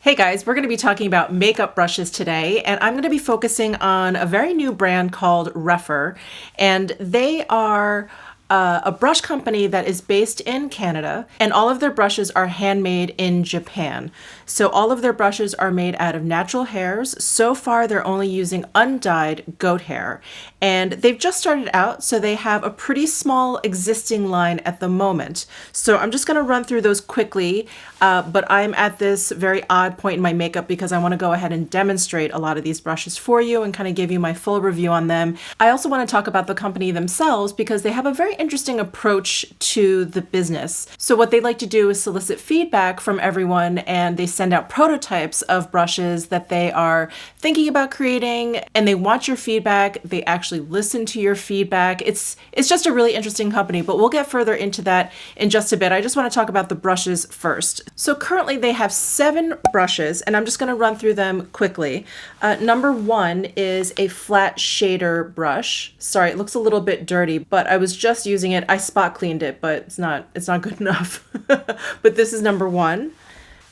Hey guys, we're going to be talking about makeup brushes today, and I'm going to be focusing on a very new brand called Rephr, and they are a brush company that is based in Canada, and all of their brushes are handmade in Japan. So all of their brushes are made out of natural hairs. So far, they're only using undyed goat hair, and they've just started out, so they have a pretty small existing line at the moment. So I'm just going to run through those quickly, but I'm at this very odd point in my makeup because I want to go ahead and demonstrate a lot of these brushes for you and kind of give you my full review on them. I also want to talk about the company themselves because they have a very interesting approach to the business. So what they like to do is solicit feedback from everyone, and they send out prototypes of brushes that they are thinking about creating, and they want your feedback. They actually listen to your feedback. It's just a really interesting company, but we'll get further into that in just a bit. I just want to talk about the brushes first. So currently they have 7 brushes, and I'm just going to run through them quickly. Number 1 is a flat shader brush. Sorry, it looks a little bit dirty, but I was just using it. I spot cleaned it, but it's not good enough. But this is number 1.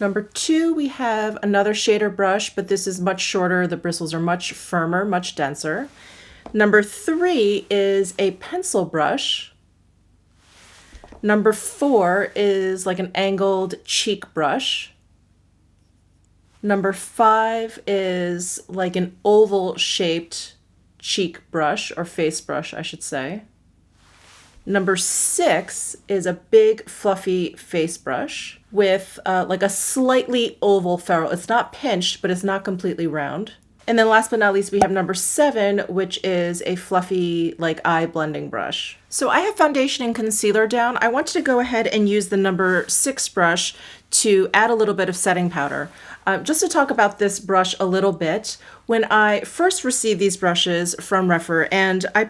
Number 2, we have another shader brush, but this is much shorter. The bristles are much firmer, much denser. Number 3 is a pencil brush. Number 4 is like an angled cheek brush. Number 5 is like an oval shaped cheek brush, or face brush, I should say. Number 6 is a big fluffy face brush with like a slightly oval ferrule. It's not pinched, but it's not completely round. And then last but not least, we have number 7, which is a fluffy like eye blending brush. So I have foundation and concealer down. I wanted to go ahead and use the number 6 brush to add a little bit of setting powder. Just to talk about this brush a little bit, when I first received these brushes from Refere, and I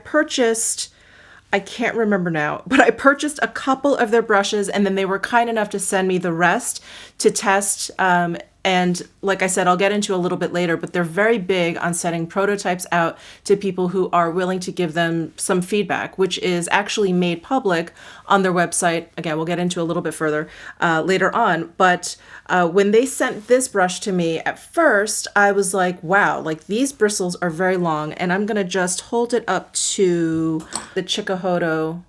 can't remember now, but I purchased a couple of their brushes, and then they were kind enough to send me the rest to test. And like I said, I'll get into a little bit later, but they're very big on sending prototypes out to people who are willing to give them some feedback, which is actually made public on their website. Again, we'll get into a little bit further later on. But when they sent this brush to me at first, I was like, wow, like these bristles are very long. And I'm going to just hold it up to the Chikuhodo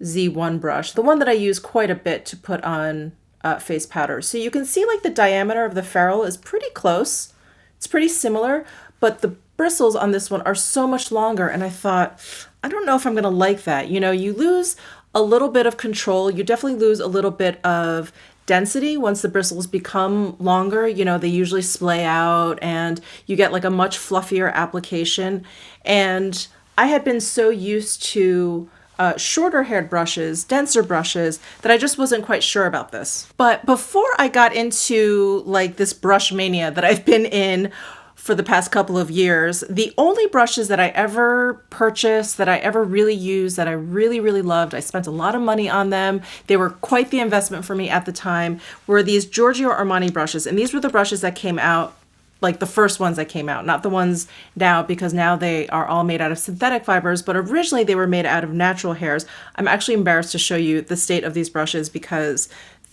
Z1 brush, the one that I use quite a bit to put on face powder. So you can see like the diameter of the ferrule is pretty close. It's pretty similar, but the bristles on this one are so much longer. And I thought, I don't know if I'm going to like that. You know, you lose a little bit of control. You definitely lose a little bit of density once the bristles become longer. You know, they usually splay out and you get like a much fluffier application. And I had been so used to shorter haired brushes, denser brushes, that I just wasn't quite sure about this. But before I got into like this brush mania that I've been in for the past couple of years, the only brushes that I ever purchased, that I ever really used, that I really, really loved, I spent a lot of money on them, they were quite the investment for me at the time, were these Giorgio Armani brushes. And these were the brushes that came out, like the first ones that came out, not the ones now, because now they are all made out of synthetic fibers, but originally they were made out of natural hairs. I'm actually embarrassed to show you the state of these brushes because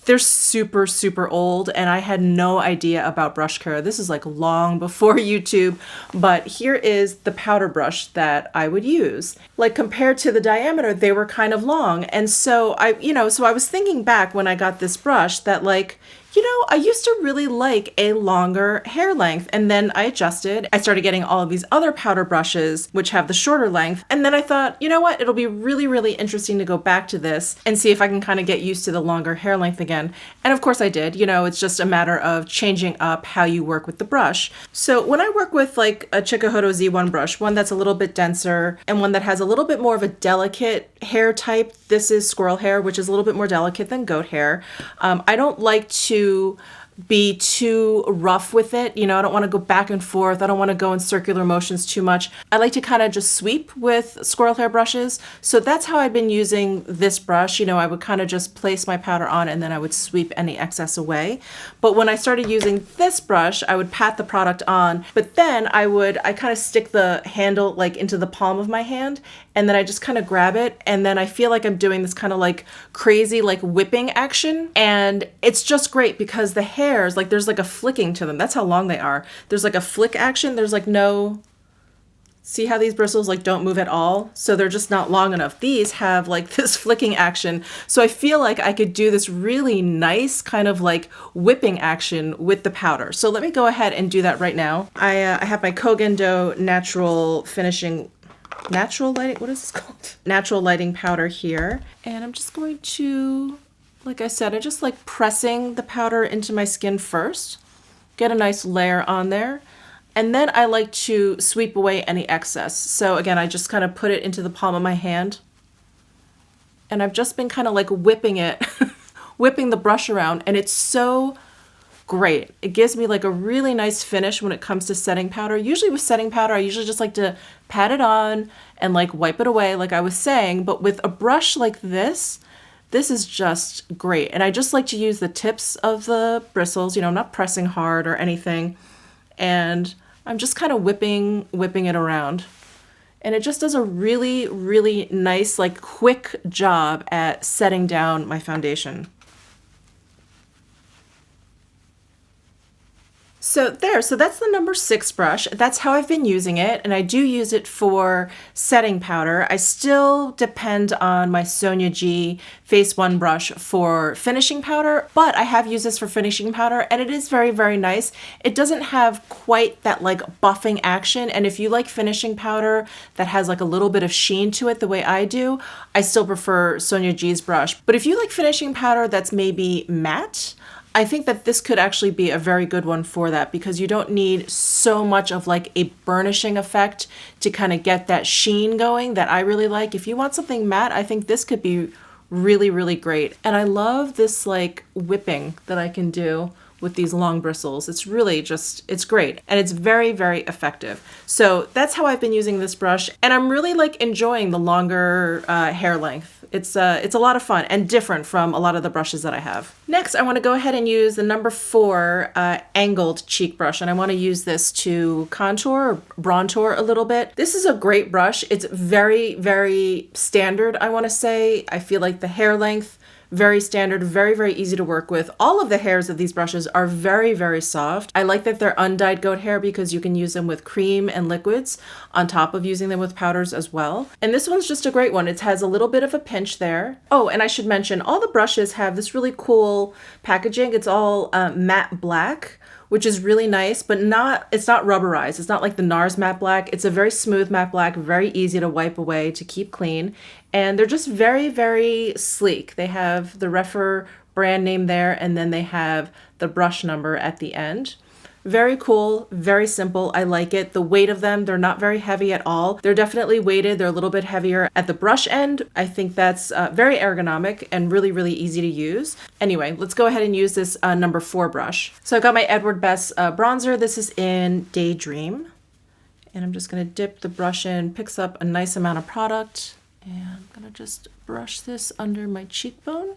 they're super, super old, and I had no idea about brush care. This is like long before YouTube, but here is the powder brush that I would use. Like compared to the diameter, they were kind of long. And so I was thinking back when I got this brush that like, you know, I used to really like a longer hair length, and then I adjusted. I started getting all of these other powder brushes, which have the shorter length. And then I thought, you know what, it'll be really, really interesting to go back to this and see if I can kind of get used to the longer hair length again. And of course I did. You know, it's just a matter of changing up how you work with the brush. So when I work with like a Chikuhodo Z1 brush, one that's a little bit denser and one that has a little bit more of a delicate hair type, this is squirrel hair, which is a little bit more delicate than goat hair. I don't like to be too rough with it. You know, I don't want to go back and forth. I don't want to go in circular motions too much. I like to kind of just sweep with squirrel hair brushes. So that's how I've been using this brush. You know, I would kind of just place my powder on and then I would sweep any excess away. But when I started using this brush, I would pat the product on, but then I kind of stick the handle like into the palm of my hand, and then I just kind of grab it, and then I feel like I'm doing this kind of like crazy like whipping action. And it's just great because the hair hairs, like there's like a flicking to them. That's how long they are. There's like a flick action. There's like no, see how these bristles like don't move at all? So they're just not long enough. These have like this flicking action. So I feel like I could do this really nice kind of like whipping action with the powder. So let me go ahead and do that right now. I have my Kogan Dough natural finishing, natural lighting, what is this called? Natural lighting powder here. And I'm just going to, like I said, I just like pressing the powder into my skin first. Get a nice layer on there. And then I like to sweep away any excess. So again, I just kind of put it into the palm of my hand. And I've just been kind of like whipping it, whipping the brush around. And it's so great. It gives me like a really nice finish when it comes to setting powder. Usually with setting powder, I usually just like to pat it on and like wipe it away like I was saying. But with a brush like this is just great. And I just like to use the tips of the bristles. You know, I'm not pressing hard or anything. And I'm just kind of whipping it around. And it just does a really, really nice, like quick job at setting down my foundation. So that's the number 6 brush. That's how I've been using it, and I do use it for setting powder. I still depend on my Sonia G Face 1 brush for finishing powder, but I have used this for finishing powder, and it is very, very nice. It doesn't have quite that like buffing action, and if you like finishing powder that has like a little bit of sheen to it the way I do, I still prefer Sonia G's brush. But if you like finishing powder that's maybe matte, I think that this could actually be a very good one for that, because you don't need so much of like a burnishing effect to kind of get that sheen going that I really like. If you want something matte, I think this could be really, really great. And I love this like whipping that I can do with these long bristles. It's really just, it's great. And it's very, very effective. So that's how I've been using this brush. And I'm really like enjoying the longer hair length. It's a lot of fun and different from a lot of the brushes that I have. Next, I want to go ahead and use the number 4 angled cheek brush. And I want to use this to contour or bronzer a little bit. This is a great brush. It's very, very standard, I want to say. I feel like the hair length, very standard, very, very easy to work with. All of the hairs of these brushes are very, very soft. I like that they're undyed goat hair because you can use them with cream and liquids on top of using them with powders as well. And this one's just a great one. It has a little bit of a pinch there. Oh, and I should mention, all the brushes have this really cool packaging. It's all matte black, which is really nice, but it's not rubberized. It's not like the NARS matte black. It's a very smooth matte black, very easy to wipe away, to keep clean. And they're just very, very sleek. They have the Rephr brand name there, and then they have the brush number at the end. Very cool, very simple. I like it. The weight of them, they're not very heavy at all. They're definitely weighted. They're a little bit heavier at the brush end. I think that's very ergonomic and really, really easy to use. Anyway, let's go ahead and use this number 4 brush. So I got my Edward Best bronzer. This is in Daydream. And I'm just gonna dip the brush in, picks up a nice amount of product. And I'm gonna just brush this under my cheekbone.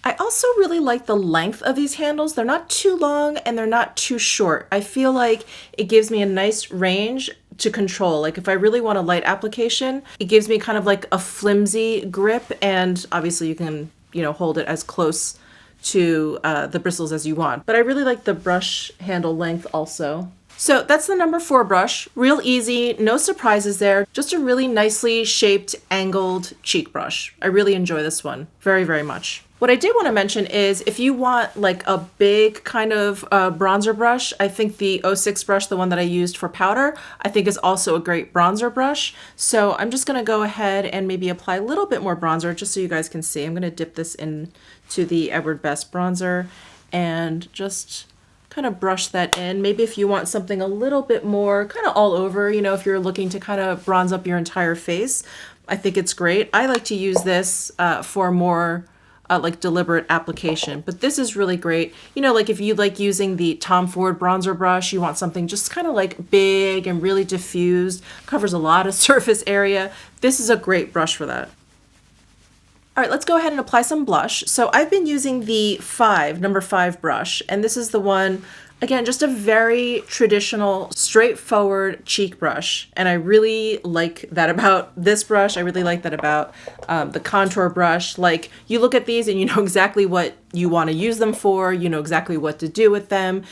I also really like the length of these handles. They're not too long and they're not too short. I feel like it gives me a nice range to control. Like if I really want a light application, it gives me kind of like a flimsy grip, and obviously you can, you know, hold it as close to the bristles as you want. But I really like the brush handle length also. So that's the number 4 brush. Real easy, no surprises there. Just a really nicely shaped, angled cheek brush. I really enjoy this one very, very much. What I did want to mention is if you want like a big kind of bronzer brush, I think the 06 brush, the one that I used for powder, I think is also a great bronzer brush. So I'm just going to go ahead and maybe apply a little bit more bronzer just so you guys can see. I'm going to dip this into the Edward Best bronzer and just kind of brush that in. Maybe if you want something a little bit more kind of all over, you know, if you're looking to kind of bronze up your entire face, I think it's great. I like to use this for more like deliberate application, but this is really great. You know, like if you like using the Tom Ford bronzer brush, you want something just kind of like big and really diffused, covers a lot of surface area. This is a great brush for that. All right, let's go ahead and apply some blush. So I've been using the number 5 brush, and this is the one Again, just a very traditional, straightforward cheek brush. And I really like that about this brush. I really like that about the contour brush. Like, you look at these and you know exactly what you want to use them for. You know exactly what to do with them.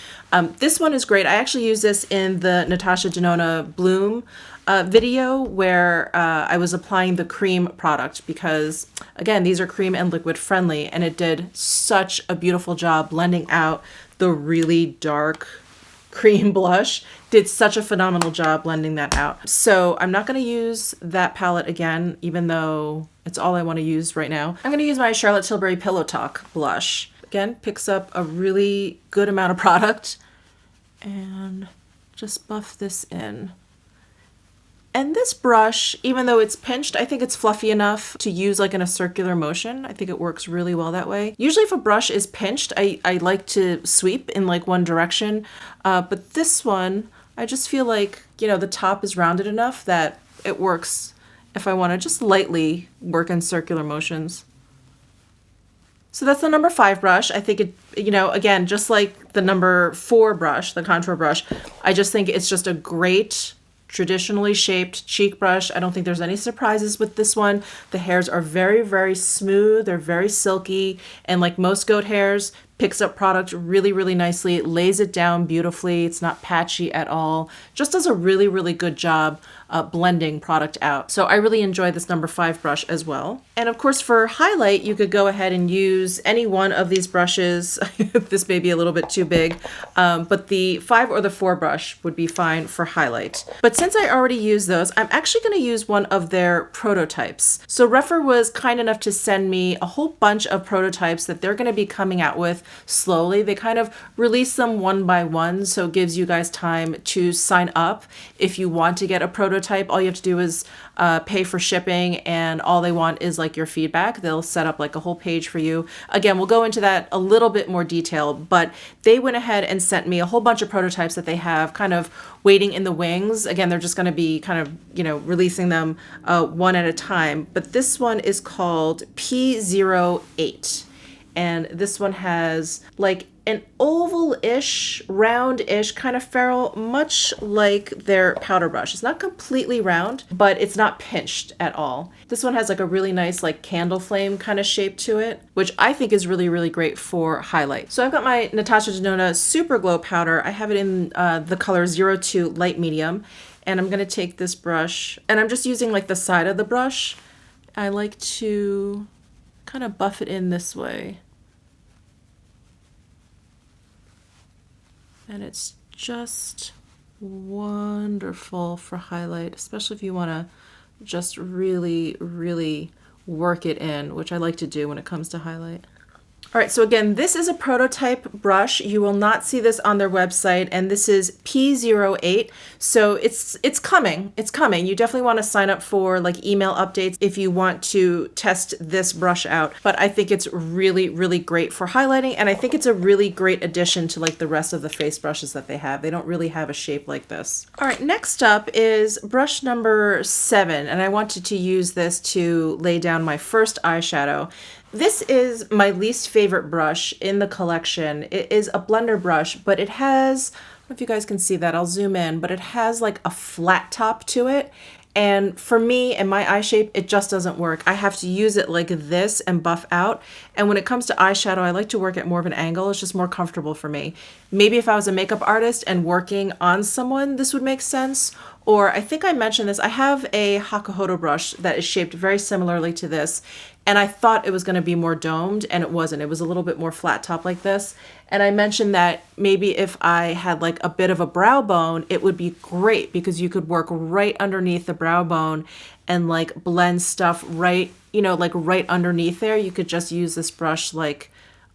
This one is great. I actually use this in the Natasha Denona Bloom video where I was applying the cream product because, again, these are cream and liquid friendly, and it did such a beautiful job blending out the really dark cream blush. Did such a phenomenal job blending that out. So I'm not going to use that palette again, even though it's all I want to use right now. I'm going to use my Charlotte Tilbury Pillow Talk blush. Again, picks up a really good amount of product, and just buff this in. And this brush, even though it's pinched, I think it's fluffy enough to use like in a circular motion. I think it works really well that way. Usually if a brush is pinched, I like to sweep in like one direction. But this one, I just feel like, you know, the top is rounded enough that it works if I want to just lightly work in circular motions. So that's the number 5 brush. I think it, you know, again, just like the number 4 brush, the contour brush, I just think it's just a great traditionally shaped cheek brush. I don't think there's any surprises with this one. The hairs are very, very smooth. They're very silky. And like most goat hairs, picks up product really, really nicely. It lays it down beautifully. It's not patchy at all. Just does a really, really good job blending product out. So I really enjoy this number 5 brush as well. And of course for highlight, you could go ahead and use any one of these brushes. This may be a little bit too big, but the 5 or the 4 brush would be fine for highlight. But since I already use those, I'm actually going to use one of their prototypes. So Rephr was kind enough to send me a whole bunch of prototypes that they're going to be coming out with slowly. They kind of release them one by one, so it gives you guys time to sign up if you want to get a prototype. All you have to do is pay for shipping, and all they want is like your feedback. They'll set up like a whole page for you. Again, we'll go into that a little bit more detail, but they went ahead and sent me a whole bunch of prototypes that they have kind of waiting in the wings. Again, they're just going to be kind of, you know, releasing them one at a time. But this one is called P08. And this one has like an oval-ish, round-ish kind of ferrule, much like their powder brush. It's not completely round, but it's not pinched at all. This one has like a really nice like candle flame kind of shape to it, which I think is really, really great for highlight. So I've got my Natasha Denona Super Glow Powder. I have it in the color 02 Light Medium. And I'm going to take this brush, and I'm just using like the side of the brush. I like to kind of buff it in this way. And it's just wonderful for highlight, especially if you want to just really, really work it in, which I like to do when it comes to highlight. All right, so again, this is a prototype brush. You will not see this on their website, and this is P08. So it's coming. It's coming. You definitely want to sign up for like email updates if you want to test this brush out. But I think it's really, really great for highlighting, and I think it's a really great addition to like the rest of the face brushes that they have. They don't really have a shape like this. All right, next up is brush number 7, and I wanted to use this to lay down my first eyeshadow. This is my least favorite brush in the collection. It is a blender brush, but it has, I don't know if you guys can see that, I'll zoom in, but it has like a flat top to it. And for me and my eye shape, it just doesn't work. I have to use it like this and buff out. And when it comes to eyeshadow, I like to work at more of an angle. It's just more comfortable for me. Maybe if I was a makeup artist and working on someone, this would make sense. Or I think I mentioned this, I have a Hakuhodo brush that is shaped very similarly to this. And I thought it was going to be more domed, and it wasn't. It was a little bit more flat top like this. And I mentioned that maybe if I had like a bit of a brow bone, it would be great because you could work right underneath the brow bone and like blend stuff right, you know, like right underneath there. You could just use this brush like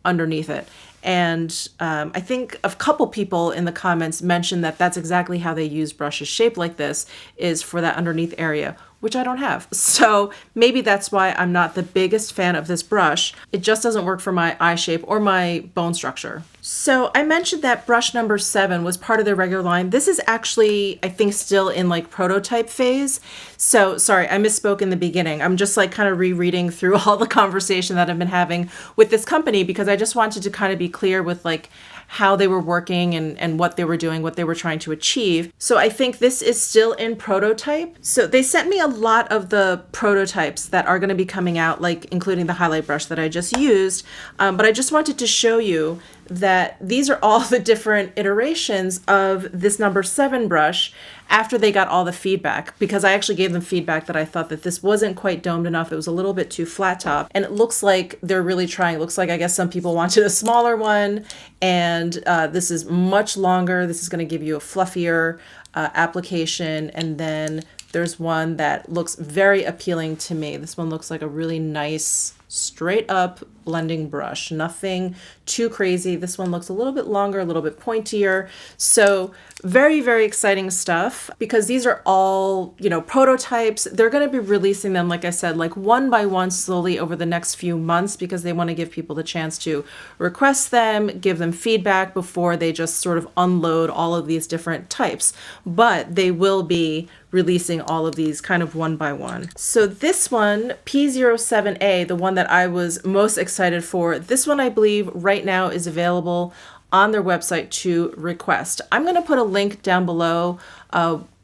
underneath it. And I think a couple people in the comments mentioned that that's exactly how they use brushes shaped like this, is for that underneath area, which I don't have. So maybe that's why I'm not the biggest fan of this brush. It just doesn't work for my eye shape or my bone structure. So I mentioned that brush number 7 was part of their regular line. This is actually, I think, still in like prototype phase. So sorry, I misspoke in the beginning. I'm just like kind of rereading through all the conversation that I've been having with this company because I just wanted to kind of be clear with like how they were working and what they were doing, what they were trying to achieve. So I think this is still in prototype. So they sent me a lot of the prototypes that are going to be coming out, like including the highlight brush that I just used. But I just wanted to show you that these are all the different iterations of this number 7 brush after they got all the feedback, because I actually gave them feedback that I thought that this wasn't quite domed enough. It was a little bit too flat top, and it looks like they're really trying. It looks like, I guess some people wanted a smaller one, and this is much longer. This is going to give you a fluffier application, and then there's one that looks very appealing to me. This one looks like a really nice straight up blending brush, nothing too crazy. This one looks a little bit longer, a little bit pointier. So very, very exciting stuff, because these are all, you know, prototypes. They're going to be releasing them, like I said, like one by one slowly over the next few months, because they want to give people the chance to request them, give them feedback before they just sort of unload all of these different types. But they will be releasing all of these kind of one by one. So this one, P07A, the one that I was most excited for, this one I believe right now is available on their website to request. I'm going to put a link down below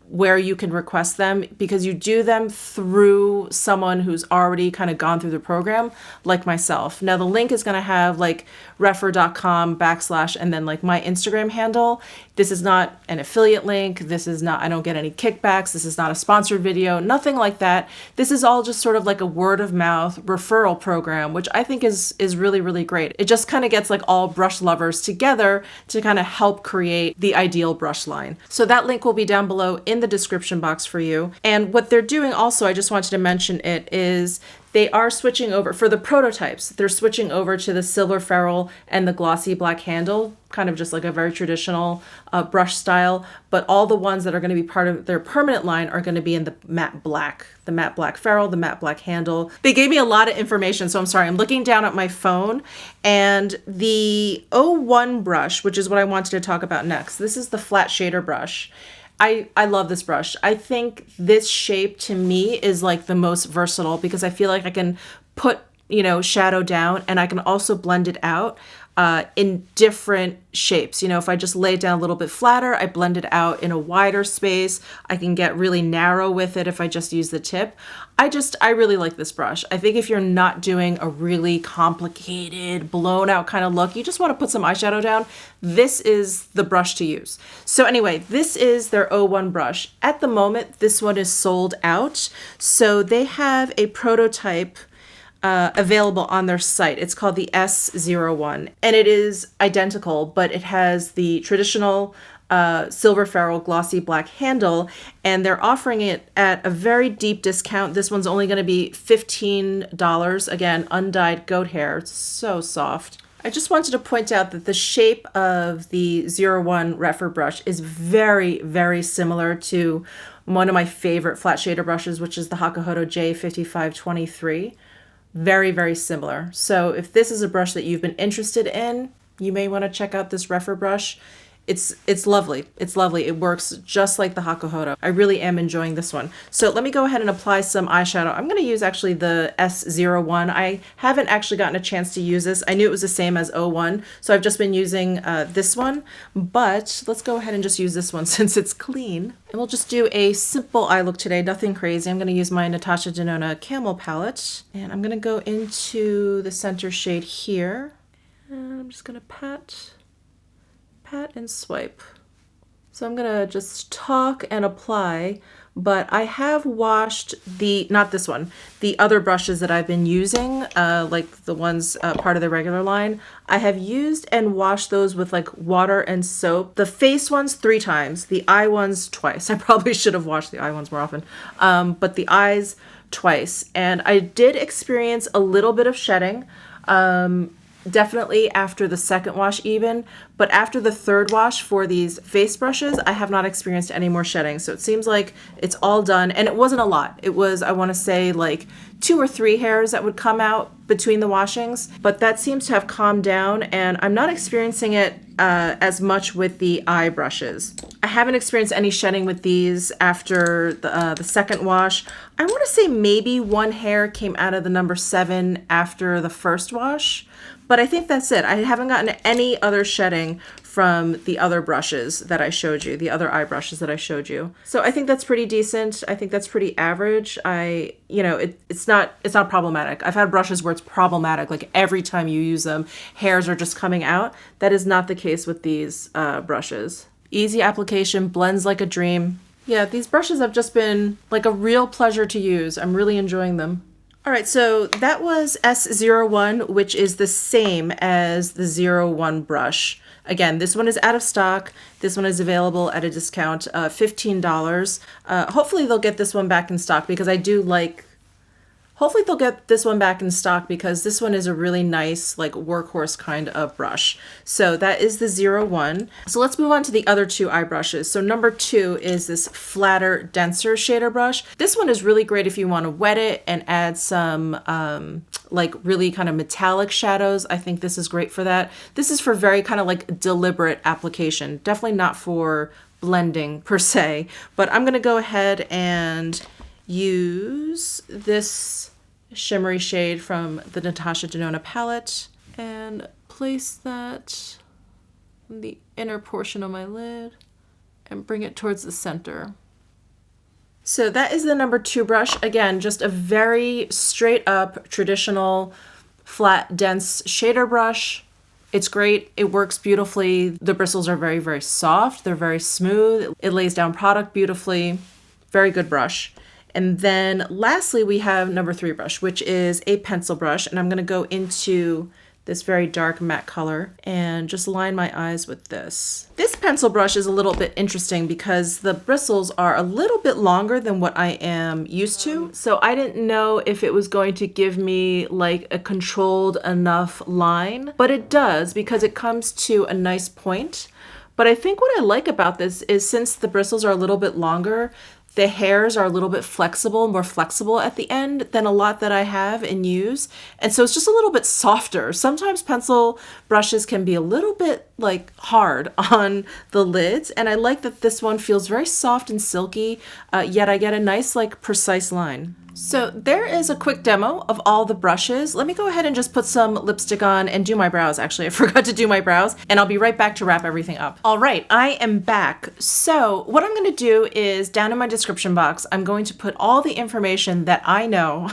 where you can request them, because you do them through someone who's already kind of gone through the program, like myself. Now the link is going to have like rephr.com / and then like my Instagram handle. This is not an affiliate link. This is not, I don't get any kickbacks. This is not a sponsored video, nothing like that. This is all just sort of like a word of mouth referral program, which I think is really, really great. It just kind of gets like all brush lovers together to kind of help create the ideal brush line. So that link will be down below in the description box for you. And what they're doing also, I just wanted to mention it, is they are switching over for the prototypes. They're switching over to the silver ferrule and the glossy black handle, kind of just like a very traditional brush style. But all the ones that are going to be part of their permanent line are going to be in the matte black ferrule, the matte black handle. They gave me a lot of information, so I'm sorry. I'm looking down at my phone, and the 01 brush, which is what I wanted to talk about next. This is the flat shader brush. I love this brush. I think this shape to me is like the most versatile, because I feel like I can put, you know, shadow down, and I can also blend it out in different shapes. You know, if I just lay it down a little bit flatter, I blend it out in a wider space. I can get really narrow with it if I just use the tip. I really like this brush. I think if you're not doing a really complicated, blown out kind of look, you just want to put some eyeshadow down, this is the brush to use. So anyway, this is their 01 brush. At the moment, this one is sold out. So they have a prototype available on their site. It's called the S01, and it is identical, but it has the traditional silver ferrule glossy black handle, and they're offering it at a very deep discount. This one's only going to be $15. Again, undyed goat hair. It's so soft. I just wanted to point out that the shape of the 01 Rephr brush is very, very similar to one of my favorite flat shader brushes, which is the Hakuhodo J5523. Very, very similar. So if this is a brush that you've been interested in, you may want to check out this Rephr brush. It's lovely. It's lovely. It works just like the Hakuhodo. I really am enjoying this one. So let me go ahead and apply some eyeshadow. I'm going to use actually the S01. I haven't actually gotten a chance to use this. I knew it was the same as 01, so I've just been using this one. But let's go ahead and just use this one since it's clean. And we'll just do a simple eye look today, nothing crazy. I'm going to use my Natasha Denona Camel palette, and I'm going to go into the center shade here. And I'm just going to pat and swipe. So I'm gonna just talk and apply, but I have washed not this one, the other brushes that I've been using, like the ones part of the regular line. I have used and washed those with like water and soap. The face ones 3 times, the eye ones twice. I probably should have washed the eye ones more often, but the eyes twice. And I did experience a little bit of shedding. Definitely after the second wash even, but after the third wash for these face brushes, I have not experienced any more shedding. So it seems like it's all done, and it wasn't a lot. It was, I want to say, like 2 or 3 hairs that would come out between the washings, but that seems to have calmed down, and I'm not experiencing it as much with the eye brushes. I haven't experienced any shedding with these after the second wash. I want to say maybe 1 hair came out of the number 7 after the first wash, But I think that's it. I haven't gotten any other shedding from the other brushes that I showed you, the other eye brushes that I showed you. So I think that's pretty decent. I think that's pretty average. It's not problematic. I've had brushes where it's problematic, like every time you use them, hairs are just coming out. That is not the case with these brushes. Easy application, blends like a dream. Yeah, these brushes have just been like a real pleasure to use. I'm really enjoying them. All right, so that was S01, which is the same as the 01 brush. Again, this one is out of stock. This one is available at a discount of $15. Hopefully they'll get this one back in stock because hopefully they'll get this one back in stock because this one is a really nice like workhorse kind of brush. So that is the 01. So let's move on to the other two eye brushes. So number 2 is this flatter, denser shader brush. This one is really great if you want to wet it and add some like really kind of metallic shadows. I think this is great for that. This is for very kind of like deliberate application. Definitely not for blending per se, but I'm going to go ahead and use this shimmery shade from the Natasha Denona palette and place that in the inner portion of my lid and bring it towards the center. So that is the number 2 brush. Again, just a very straight up traditional flat dense shader brush. It's great. It works beautifully. The bristles are very, very soft. They're very smooth. It lays down product beautifully. Very good brush. And then lastly, we have number 3 brush, which is a pencil brush. And I'm going to go into this very dark matte color and just line my eyes with this. This pencil brush is a little bit interesting because the bristles are a little bit longer than what I am used to. So I didn't know if it was going to give me like a controlled enough line, but it does because it comes to a nice point. But I think what I like about this is since the bristles are a little bit longer, the hairs are a little bit flexible, more flexible at the end than a lot that I have and use. And so it's just a little bit softer. Sometimes pencil brushes can be a little bit like hard on the lids. And I like that this one feels very soft and silky, yet I get a nice like precise line. So there is a quick demo of all the brushes. Let me go ahead and just put some lipstick on and do my brows. Actually, I forgot to do my brows and I'll be right back to wrap everything up. All right, I am back. So what I'm going to do is down in my description box, I'm going to put all the information that I know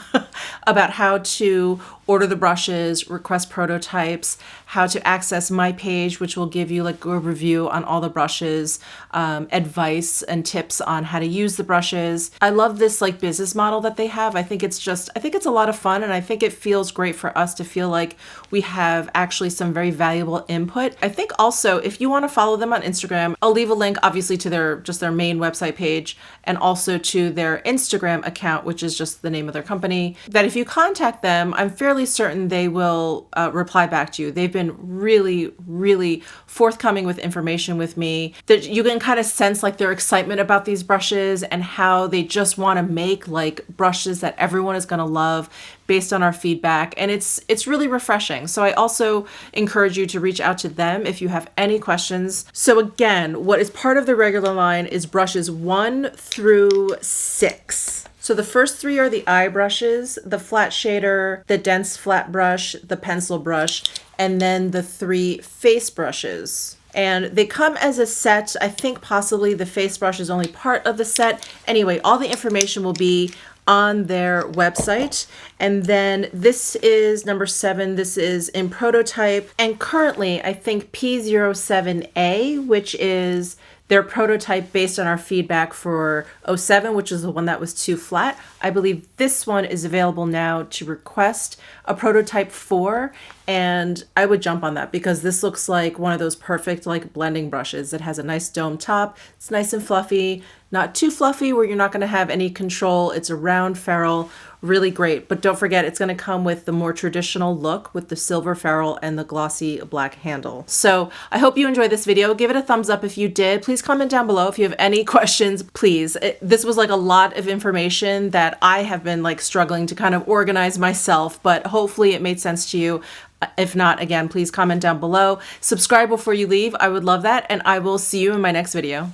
about how to order the brushes, request prototypes, how to access my page, which will give you like a review on all the brushes, advice and tips on how to use the brushes. I love this like business model that they have. I think it's a lot of fun and I think it feels great for us to feel like we have actually some very valuable input. I think also if you want to follow them on Instagram, I'll leave a link obviously to their main website page and also to their Instagram account, which is just the name of their company, that if you contact them, I'm fairly certain they will reply back to you. They've been really, really forthcoming with information with me. That you can kind of sense like their excitement about these brushes and how they just want to make like brushes that everyone is going to love based on our feedback. And it's really refreshing. So I also encourage you to reach out to them if you have any questions. So again, what is part of the regular line is brushes 1 through 6. So the first 3 are the eye brushes, the flat shader, the dense flat brush, the pencil brush, and then the 3 face brushes. And they come as a set. I think possibly the face brush is only part of the set. Anyway, all the information will be on their website. And then this is number 7. This is in prototype. And currently, I think P07A, which is their prototype based on our feedback for 07, which is the one that was too flat. I believe this one is available now to request a prototype for, and I would jump on that because this looks like one of those perfect like blending brushes. It has a nice dome top. It's nice and fluffy, not too fluffy where you're not going to have any control. It's a round ferrule, really great. But don't forget, it's going to come with the more traditional look with the silver ferrule and the glossy black handle. So I hope you enjoyed this video. Give it a thumbs up if you did. Please comment down below if you have any questions, please. This was like a lot of information that I have been like struggling to kind of organize myself, but hopefully it made sense to you. If not, again, please comment down below. Subscribe before you leave. I would love that. And I will see you in my next video.